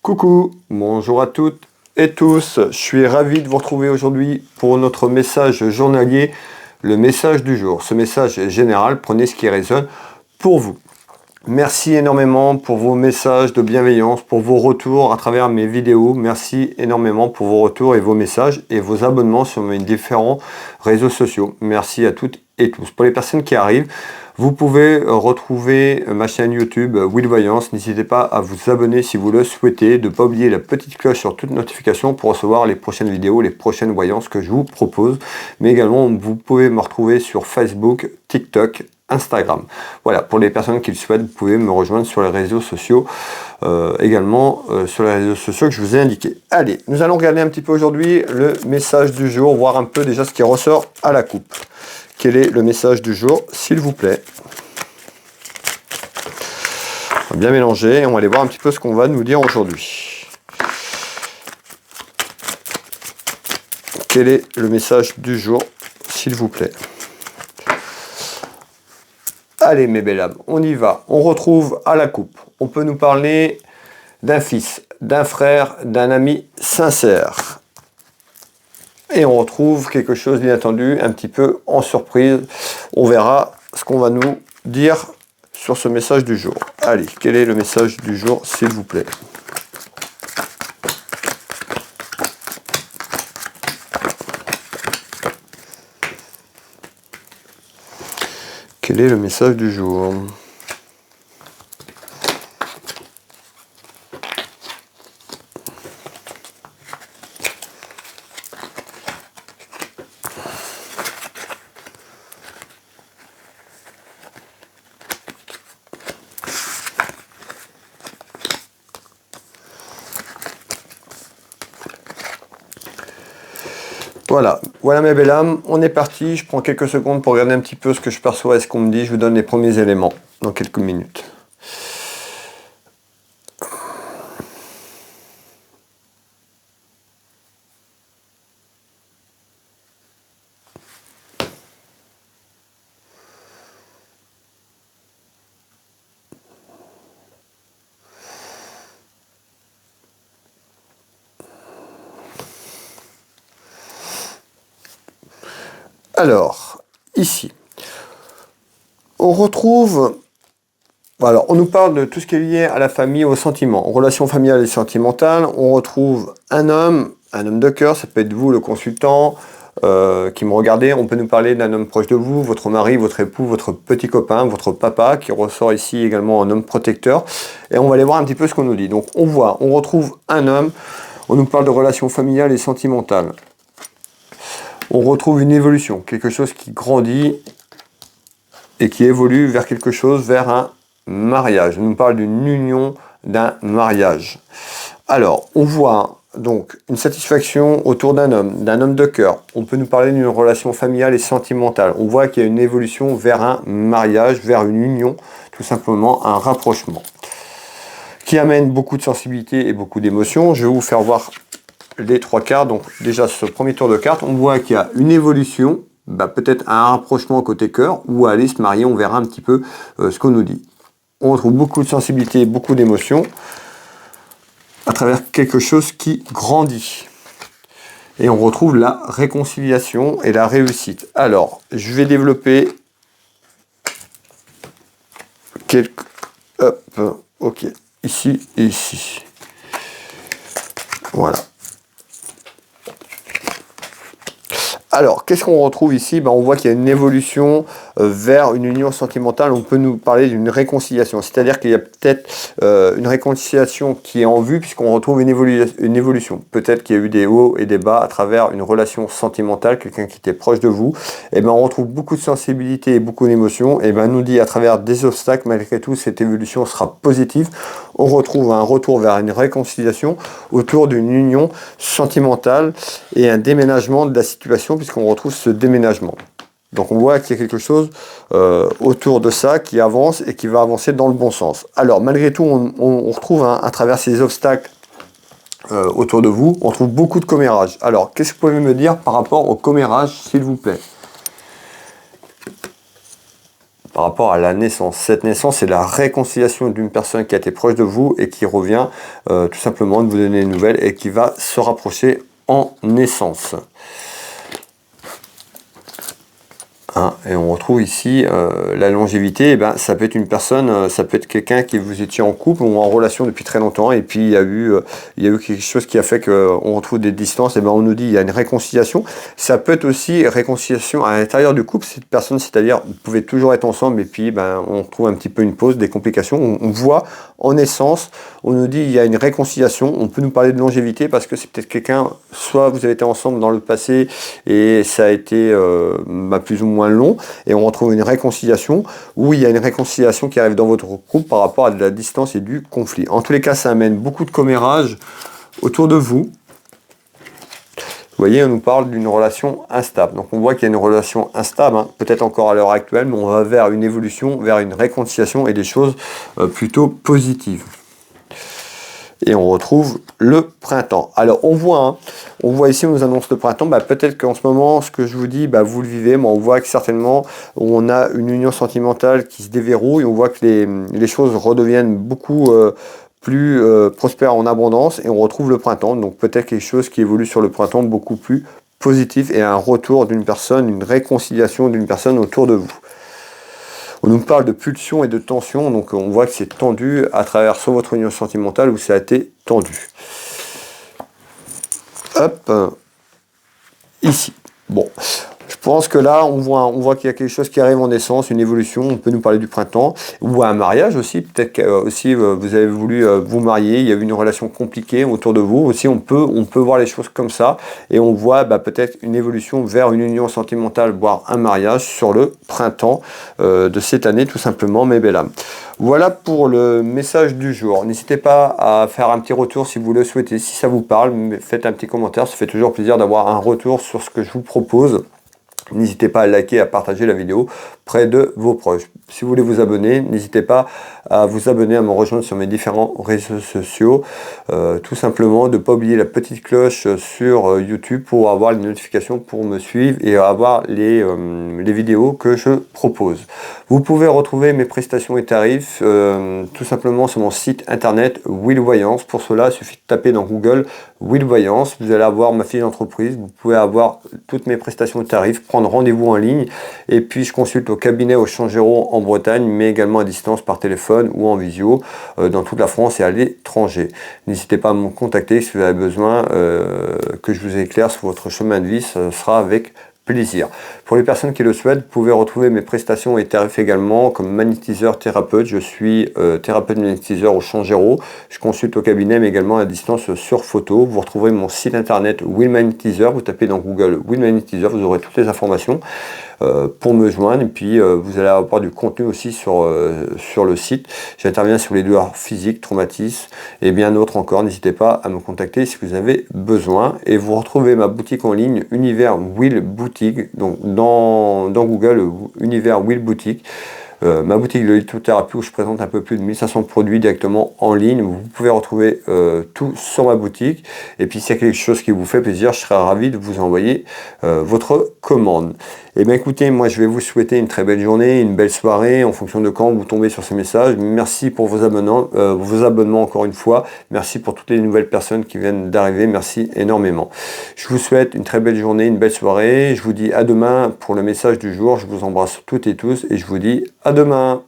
Coucou, bonjour à toutes et tous, je suis ravi de vous retrouver aujourd'hui pour notre message journalier, le message du jour. Ce message est général, prenez ce qui résonne pour vous. Merci énormément pour vos messages de bienveillance, pour vos retours à travers mes vidéos. Merci énormément pour vos retours et vos messages et vos abonnements sur mes différents réseaux sociaux. Merci à toutes et tous. Pour les personnes qui arrivent, vous pouvez retrouver ma chaîne YouTube Will Voyance. N'hésitez pas à vous abonner si vous le souhaitez, de ne pas oublier la petite cloche sur toute notification pour recevoir les prochaines vidéos, les prochaines voyances que je vous propose. Mais également, vous pouvez me retrouver sur Facebook, TikTok, Instagram. Voilà, pour les personnes qui le souhaitent, vous pouvez me rejoindre sur les réseaux sociaux, également sur les réseaux sociaux que je vous ai indiqués. Allez, nous allons regarder un petit peu aujourd'hui le message du jour, voir un peu déjà ce qui ressort à la coupe. Quel est le message du jour, s'il vous plaît? On va bien mélanger et on va aller voir un petit peu ce qu'on va nous dire aujourd'hui. Quel est le message du jour, s'il vous plaît? Allez mes belles âmes, on y va. On retrouve à la coupe. On peut nous parler d'un fils, d'un frère, d'un ami sincère. Et on retrouve quelque chose d'inattendu, un petit peu en surprise. On verra ce qu'on va nous dire sur ce message du jour. Allez, quel est le message du jour, s'il vous plaît? Quel est le message du jour? Voilà mes belles âmes, on est parti. Je prends quelques secondes pour regarder un petit peu ce que je perçois et ce qu'on me dit. Je vous donne les premiers éléments dans quelques minutes. Alors, ici, on retrouve... Alors, on nous parle de tout ce qui est lié à la famille, aux sentiments, aux relations familiales et sentimentales. On retrouve un homme de cœur, ça peut être vous, le consultant, qui me regardez. On peut nous parler d'un homme proche de vous, votre mari, votre époux, votre petit copain, votre papa, qui ressort ici également un homme protecteur. Et on va aller voir un petit peu ce qu'on nous dit. Donc, on retrouve un homme, on nous parle de relations familiales et sentimentales. On retrouve une évolution, quelque chose qui grandit et qui évolue vers quelque chose, vers un mariage. On nous parle d'une union, d'un mariage. Alors, on voit donc une satisfaction autour d'un homme de cœur. On peut nous parler d'une relation familiale et sentimentale. On voit qu'il y a une évolution vers un mariage, vers une union, tout simplement un rapprochement, qui amène beaucoup de sensibilité et beaucoup d'émotions. Je vais vous faire voir les trois cartes. Donc déjà ce premier tour de cartes, on voit qu'il y a une évolution, peut-être un rapprochement côté cœur, ou aller se marier. On verra un petit peu ce qu'on nous dit. On retrouve beaucoup de sensibilité, beaucoup d'émotions à travers quelque chose qui grandit. Et on retrouve la réconciliation et la réussite. Alors, je vais développer quelques... Hop, ok, ici et ici. Voilà. Alors, qu'est-ce qu'on retrouve ici? On voit qu'il y a une évolution vers une union sentimentale. On peut nous parler d'une réconciliation. C'est-à-dire qu'il y a peut-être une réconciliation qui est en vue puisqu'on retrouve une évolution. Peut-être qu'il y a eu des hauts et des bas à travers une relation sentimentale, quelqu'un qui était proche de vous. Et on retrouve beaucoup de sensibilité et beaucoup d'émotions. Et nous dit à travers des obstacles, malgré tout, cette évolution sera positive. On retrouve un retour vers une réconciliation autour d'une union sentimentale et un déménagement de la situation puisqu'on retrouve ce déménagement. Donc on voit qu'il y a quelque chose autour de ça qui avance et qui va avancer dans le bon sens. Alors malgré tout, on retrouve à travers ces obstacles autour de vous, on trouve beaucoup de commérages. Alors qu'est-ce que vous pouvez me dire par rapport au commérage, s'il vous plaît? par rapport à la naissance. Cette naissance, c'est la réconciliation d'une personne qui a été proche de vous et qui revient tout simplement de vous donner des nouvelles et qui va se rapprocher en naissance. Hein, et on retrouve ici la longévité, ça peut être une personne, ça peut être quelqu'un qui vous étiez en couple ou en relation depuis très longtemps et puis il y a eu quelque chose qui a fait qu'on retrouve des distances, et on nous dit il y a une réconciliation. Ça peut être aussi réconciliation à l'intérieur du couple, cette personne, c'est-à-dire vous pouvez toujours être ensemble et puis on trouve un petit peu une pause, des complications. On voit en essence, on nous dit il y a une réconciliation, on peut nous parler de longévité parce que c'est peut-être quelqu'un, soit vous avez été ensemble dans le passé et ça a été plus ou moins long, et on retrouve une réconciliation, où il y a une réconciliation qui arrive dans votre couple par rapport à de la distance et du conflit. En tous les cas, ça amène beaucoup de commérages autour de vous. Vous voyez, on nous parle d'une relation instable. Donc on voit qu'il y a une relation instable, peut-être encore à l'heure actuelle, mais on va vers une évolution, vers une réconciliation et des choses plutôt positives. Et on retrouve le printemps. Alors on voit ici, on nous annonce le printemps, peut-être qu'en ce moment, ce que je vous dis, vous le vivez, mais on voit que certainement, on a une union sentimentale qui se déverrouille, on voit que les choses redeviennent beaucoup plus prospères en abondance, et on retrouve le printemps, donc peut-être quelque chose qui évolue sur le printemps beaucoup plus positif, et un retour d'une personne, une réconciliation d'une personne autour de vous. On nous parle de pulsion et de tension, donc on voit que c'est tendu à travers soit votre union sentimentale ou ça a été tendu. Hop, ici. Bon, je pense que là, on voit qu'il y a quelque chose qui arrive en naissance, une évolution. On peut nous parler du printemps ou un mariage aussi. Peut-être que aussi vous avez voulu vous marier, il y a eu une relation compliquée autour de vous. Aussi, on peut voir les choses comme ça et on voit peut-être une évolution vers une union sentimentale, voire un mariage sur le printemps de cette année, tout simplement, mes belles âmes. Voilà pour le message du jour. N'hésitez pas à faire un petit retour si vous le souhaitez. Si ça vous parle, faites un petit commentaire. Ça fait toujours plaisir d'avoir un retour sur ce que je vous propose. N'hésitez pas à liker, à partager la vidéo près de vos proches. Si vous voulez vous abonner, n'hésitez pas à vous abonner, à me rejoindre sur mes différents réseaux sociaux. Tout simplement, de ne pas oublier la petite cloche sur YouTube pour avoir les notifications, pour me suivre et avoir les vidéos que je propose. Vous pouvez retrouver mes prestations et tarifs tout simplement sur mon site internet Will Voyance. Pour cela, il suffit de taper dans Google Will Voyance. Vous allez avoir ma fiche d'entreprise. Vous pouvez avoir toutes mes prestations et tarifs, prendre rendez-vous en ligne. Et puis, je consulte au cabinet au Changero en Bretagne, mais également à distance par téléphone ou en visio dans toute la France et à l'étranger. N'hésitez pas à me contacter si vous avez besoin que je vous éclaire sur votre chemin de vie. Ce sera avec plaisir. Pour les personnes qui le souhaitent, vous pouvez retrouver mes prestations et tarifs également comme magnétiseur thérapeute. Je suis thérapeute magnétiseur au Changero. Je consulte au cabinet, mais également à distance sur photo. Vous retrouverez mon site internet Will Magnétiseur. Vous tapez dans Google Will Magnétiseur, vous aurez toutes les informations pour me joindre. Et puis vous allez avoir du contenu aussi sur le site. J'interviens sur les douleurs physiques, traumatismes et bien d'autres encore. N'hésitez pas à me contacter si vous avez besoin. Et vous retrouvez ma boutique en ligne Univers Will Boutique. Donc dans Google, Univers Will Boutique. Ma boutique de lithothérapie où je présente un peu plus de 1500 produits directement en ligne. Vous pouvez retrouver tout sur ma boutique. Et puis s'il y a quelque chose qui vous fait plaisir, je serai ravi de vous envoyer votre commande. Et bien écoutez, moi je vais vous souhaiter une très belle journée, une belle soirée en fonction de quand vous tombez sur ce message. Merci pour vos abonnements encore une fois. Merci pour toutes les nouvelles personnes qui viennent d'arriver. Merci énormément. Je vous souhaite une très belle journée, une belle soirée. Je vous dis à demain pour le message du jour. Je vous embrasse toutes et tous et je vous dis à demain.